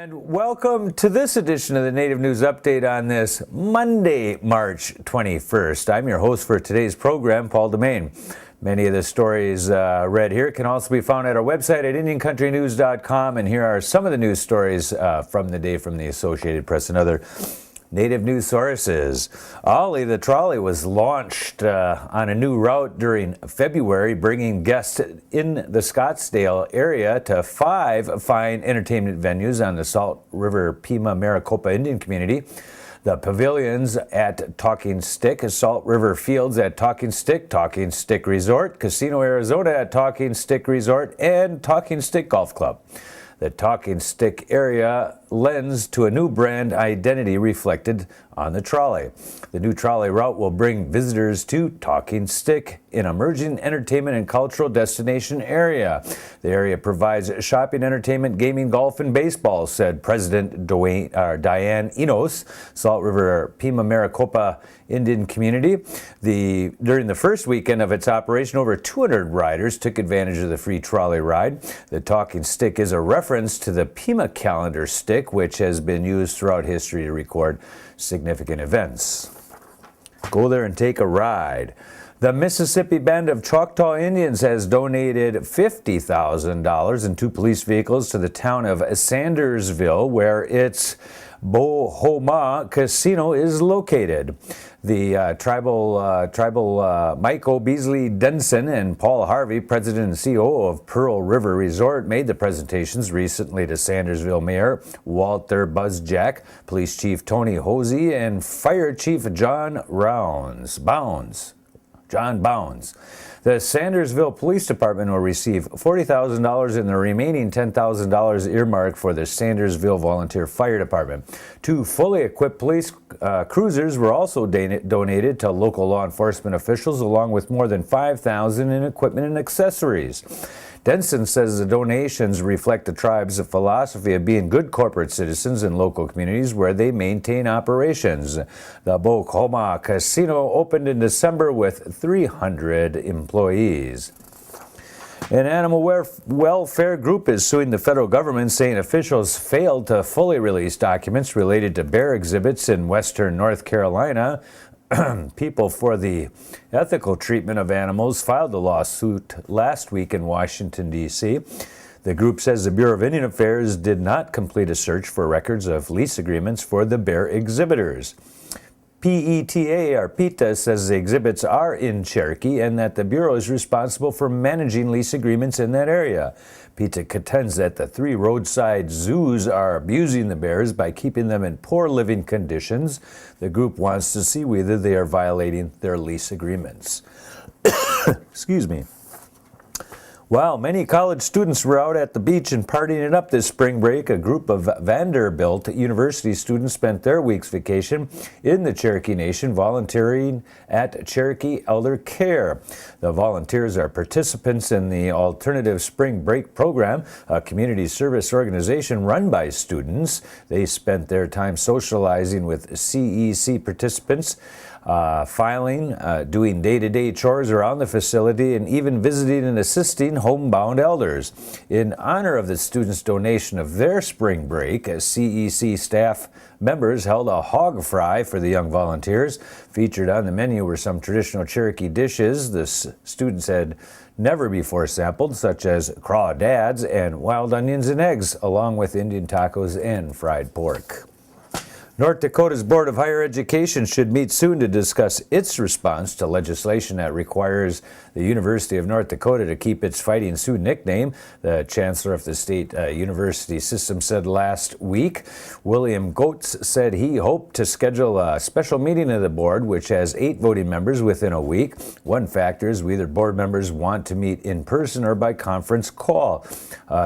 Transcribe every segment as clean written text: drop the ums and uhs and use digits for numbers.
And welcome to this edition of the Native News Update on this Monday, March 21st. I'm your host for today's program, Paul DeMain. Many of the stories read here can also be found at our website at IndianCountryNews.com, and here are some of the news stories from the day from the Associated Press and other Native news sources. Ollie the trolley was launched on a new route during February, bringing guests in the Scottsdale area to 5 fine entertainment venues on the Salt River Pima-Maricopa Indian community. The pavilions at Talking Stick, Salt River Fields at Talking Stick Resort, Casino Arizona at Talking Stick Resort, and Talking Stick Golf Club. The Talking Stick area lends to a new brand identity reflected on the trolley. The new trolley route will bring visitors to Talking Stick, an emerging entertainment and cultural destination area. The area provides shopping, entertainment, gaming, golf, and baseball, said President Diane Enos, Salt River Pima-Maricopa Indian community. During the first weekend of its operation, over 200 riders took advantage of the free trolley ride. The Talking Stick is a reference to the Pima calendar stick, which has been used throughout history to record significant events. Go there and take a ride. The Mississippi Band of Choctaw Indians has donated $50,000 in 2 police vehicles to the town of Sandersville, where its Bohoma Casino is located. The tribal Mike O. Beasley Denson and Paul Harvey, president and CEO of Pearl River Resort, made the presentations recently to Sandersville Mayor Walter Buzzjack, Police Chief Tony Hosey, and Fire Chief John Bounds. The Sandersville Police Department will receive $40,000 and the remaining $10,000 earmarked for the Sandersville Volunteer Fire Department. 2 fully equipped police cruisers were also donated to local law enforcement officials, along with more than $5,000 in equipment and accessories. Denson says the donations reflect the tribe's philosophy of being good corporate citizens in local communities where they maintain operations. The Bohoma Casino opened in December with 300 employees. An animal welfare group is suing the federal government, saying officials failed to fully release documents related to bear exhibits in western North Carolina. People for the Ethical Treatment of Animals filed a lawsuit last week in Washington, D.C. The group says the Bureau of Indian Affairs did not complete a search for records of lease agreements for the bear exhibitors. PETA says the exhibits are in Cherokee and that the Bureau is responsible for managing lease agreements in that area. PETA contends that the 3 roadside zoos are abusing the bears by keeping them in poor living conditions. The group wants to see whether they are violating their lease agreements. Excuse me. While many college students were out at the beach and partying it up this spring break, a group of Vanderbilt University students spent their week's vacation in the Cherokee Nation volunteering at Cherokee Elder Care. The volunteers are participants in the Alternative Spring Break Program, a community service organization run by students. They spent their time socializing with CEC participants, filing, doing day-to-day chores around the facility, and even visiting and assisting homebound elders. In honor of the students' donation of their spring break, CEC staff members held a hog fry for the young volunteers. Featured on the menu were some traditional Cherokee dishes the students had never before sampled, such as crawdads and wild onions and eggs, along with Indian tacos and fried pork. North Dakota's Board of Higher Education should meet soon to discuss its response to legislation that requires the University of North Dakota to keep its Fighting Sioux nickname, the chancellor of the state university system said last week. William Goetz said he hoped to schedule a special meeting of the board, which has 8 voting members, within a week. One factor is whether board members want to meet in person or by conference call,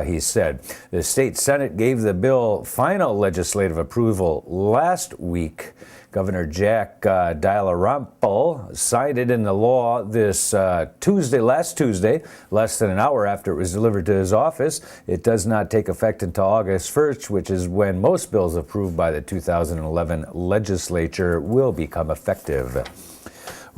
he said. The state Senate gave the bill final legislative approval last week. Governor Jack Dalrymple signed it into law last Tuesday, less than an hour after it was delivered to his office. It does not take effect until August 1st, which is when most bills approved by the 2011 legislature will become effective.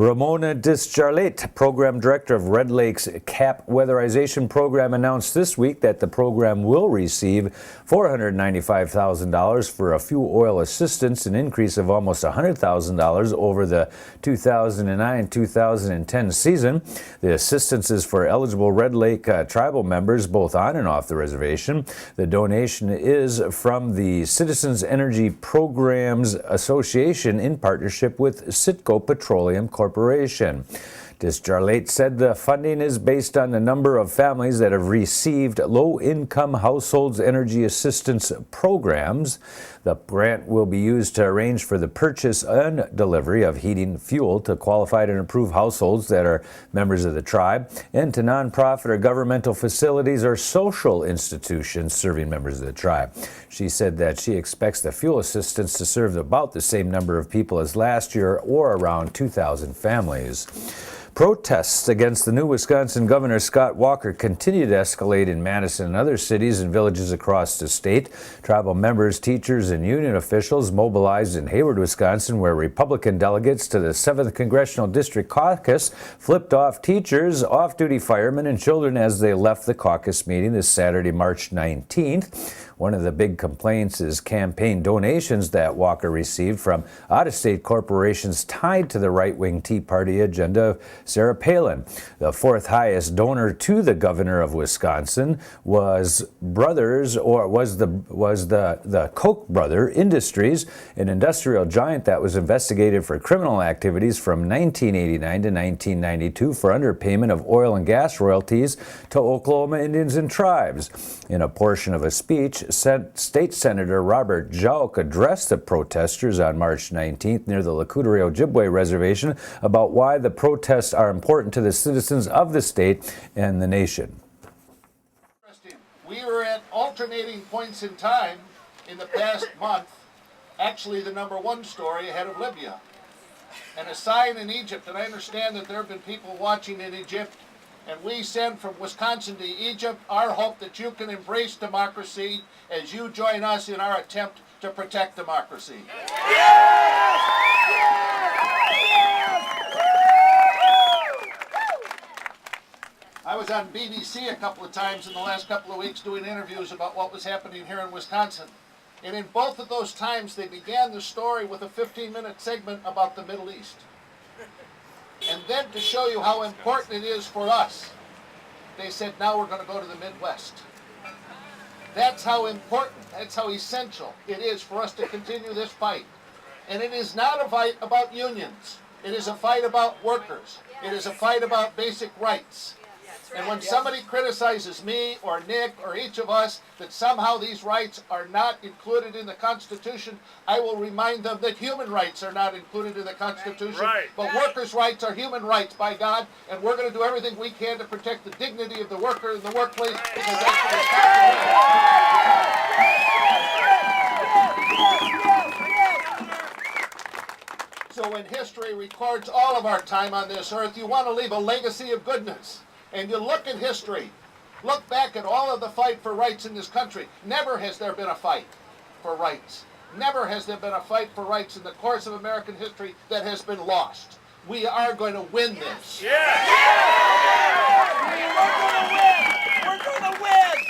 Ramona Disjarlait, Program Director of Red Lake's CAP Weatherization Program, announced this week that the program will receive $495,000 for a fuel oil assistance, an increase of almost $100,000 over the 2009-2010 season. The assistance is for eligible Red Lake tribal members, both on and off the reservation. The donation is from the Citizens Energy Programs Association in partnership with Citgo Petroleum Corporation. Disjarlait said the funding is based on the number of families that have received low-income households energy assistance programs. The grant will be used to arrange for the purchase and delivery of heating fuel to qualified and approved households that are members of the tribe, and to nonprofit or governmental facilities or social institutions serving members of the tribe. She said that she expects the fuel assistance to serve about the same number of people as last year, or around 2,000 families. Protests against the new Wisconsin Governor Scott Walker continue to escalate in Madison and other cities and villages across the state. Tribal members, teachers, and union officials mobilized in Hayward, Wisconsin, where Republican delegates to the 7th Congressional District Caucus flipped off teachers, off-duty firemen, and children as they left the caucus meeting this Saturday, March 19th. One of the big complaints is campaign donations that Walker received from out-of-state corporations tied to the right-wing Tea Party agenda, Sarah Palin. The fourth highest donor to the governor of Wisconsin was the Koch brother Industries, an industrial giant that was investigated for criminal activities from 1989 to 1992 for underpayment of oil and gas royalties to Oklahoma Indians and tribes. In a portion of a speech, State Senator Robert Jauch addressed the protesters on March 19th near the Lakota Ojibwe Reservation about why the protests are important to the citizens of the state and the nation. We were at alternating points in time in the past month, actually the number one story ahead of Libya. And a sign in Egypt, and I understand that there have been people watching in Egypt, and we send from Wisconsin to Egypt our hope that you can embrace democracy as you join us in our attempt to protect democracy. I was on BBC a couple of times in the last couple of weeks doing interviews about what was happening here in Wisconsin. And in both of those times, they began the story with a 15-minute segment about the Middle East. And then to show you how important it is for us, they said, now we're going to go to the Midwest. That's how important, that's how essential it is for us to continue this fight. And it is not a fight about unions. It is a fight about workers. It is a fight about basic rights. And when somebody criticizes me or Nick or each of us that somehow these rights are not included in the Constitution, I will remind them that human rights are not included in the Constitution. Right. But workers' rights are human rights, by God, and we're going to do everything we can to protect the dignity of the worker in the workplace, because that's what it's So when history records all of our time on this earth, you want to leave a legacy of goodness. And you look at history, look back at all of the fight for rights in this country. Never has there been a fight for rights. Never has there been a fight for rights in the course of American history that has been lost. We are going to win this. Yes. We're going to win.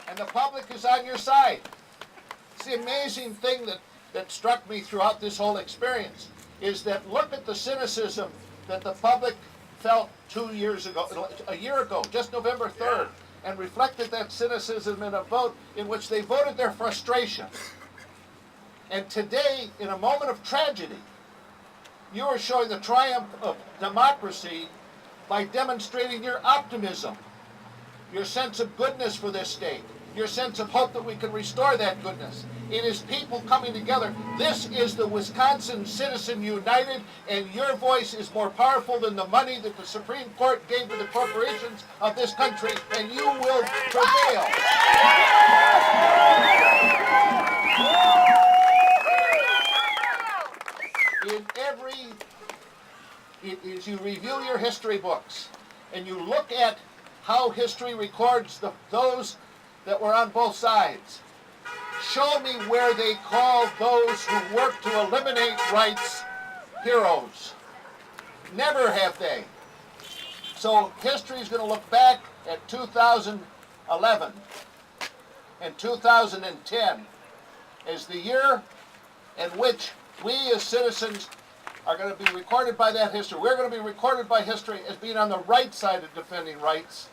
And the public is on your side. It's the amazing thing that struck me throughout this whole experience is that look at the cynicism that the public felt 2 years ago, a year ago, just November 3rd, and reflected that cynicism in a vote in which they voted their frustration. And today, in a moment of tragedy, you are showing the triumph of democracy by demonstrating your optimism, your sense of goodness for this state, your sense of hope that we can restore that goodness. It is people coming together. This is the Wisconsin Citizen United, and your voice is more powerful than the money that the Supreme Court gave to the corporations of this country, and you will prevail. As you review your history books, and you look at how history records those that were on both sides, show me where they call those who work to eliminate rights heroes. Never have they. So history is going to look back at 2011 and 2010 as the year in which we as citizens are going to be recorded by that history. We're going to be recorded by history as being on the right side of defending rights,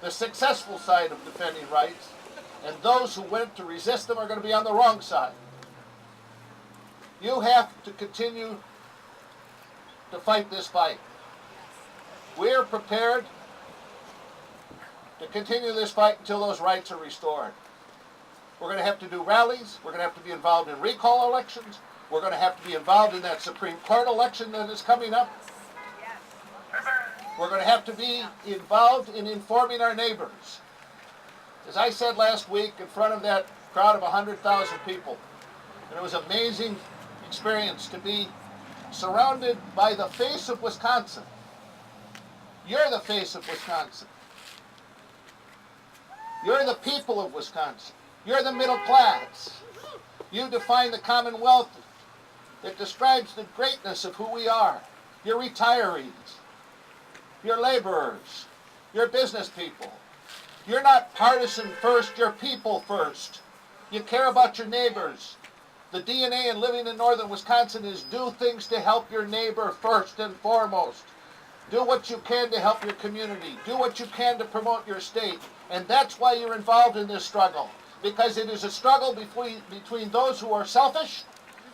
the successful side of defending rights, and those who went to resist them are going to be on the wrong side. You have to continue to fight this fight. We're prepared to continue this fight until those rights are restored. We're going to have to do rallies. We're going to have to be involved in recall elections. We're going to have to be involved in that Supreme Court election that is coming up. We're going to have to be involved in informing our neighbors. As I said last week in front of that crowd of 100,000 people, and it was an amazing experience to be surrounded by the face of Wisconsin. You're the face of Wisconsin. You're the people of Wisconsin. You're the middle class. You define the Commonwealth that describes the greatness of who we are. You're retirees. You're laborers. You're business people. You're not partisan first, you're people first. You care about your neighbors. The DNA in living in northern Wisconsin is do things to help your neighbor first and foremost. Do what you can to help your community. Do what you can to promote your state. And that's why you're involved in this struggle. Because it is a struggle between those who are selfish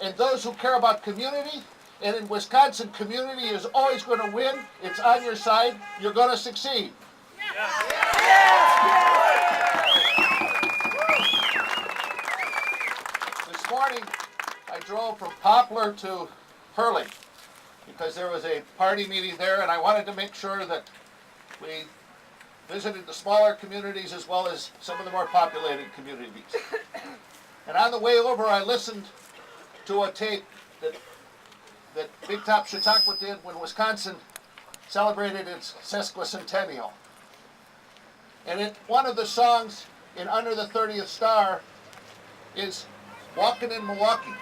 and those who care about community. And in Wisconsin, community is always going to win. It's on your side. You're going to succeed. This morning, I drove from Poplar to Hurley because there was a party meeting there, and I wanted to make sure that we visited the smaller communities as well as some of the more populated communities. And on the way over, I listened to a tape that Big Top Chautauqua did when Wisconsin celebrated its sesquicentennial. And one of the songs in Under the 30th Star is Walking in Milwaukee.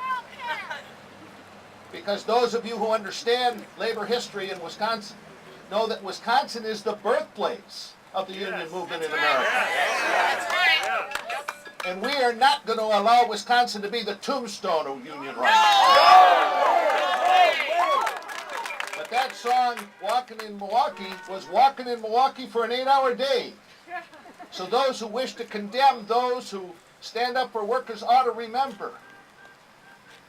Because those of you who understand labor history in Wisconsin know that Wisconsin is the birthplace of the union movement in America. That's right. And we are not going to allow Wisconsin to be the tombstone of union rights. But that song, Walking in Milwaukee, was walking in Milwaukee for an 8-hour day. So those who wish to condemn those who stand up for workers ought to remember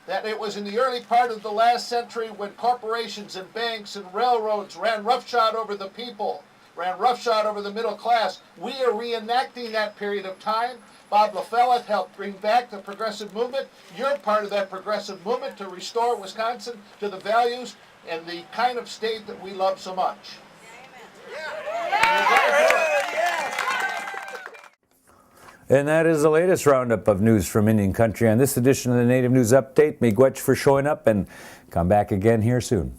that it was in the early part of the last century when corporations and banks and railroads ran roughshod over the people, ran roughshod over the middle class. We are reenacting that period of time. Bob LaFellette helped bring back the progressive movement. You're part of that progressive movement to restore Wisconsin to the values and the kind of state that we love so much. And that is the latest roundup of news from Indian Country on this edition of the Native News Update. Miigwech for showing up, and come back again here soon.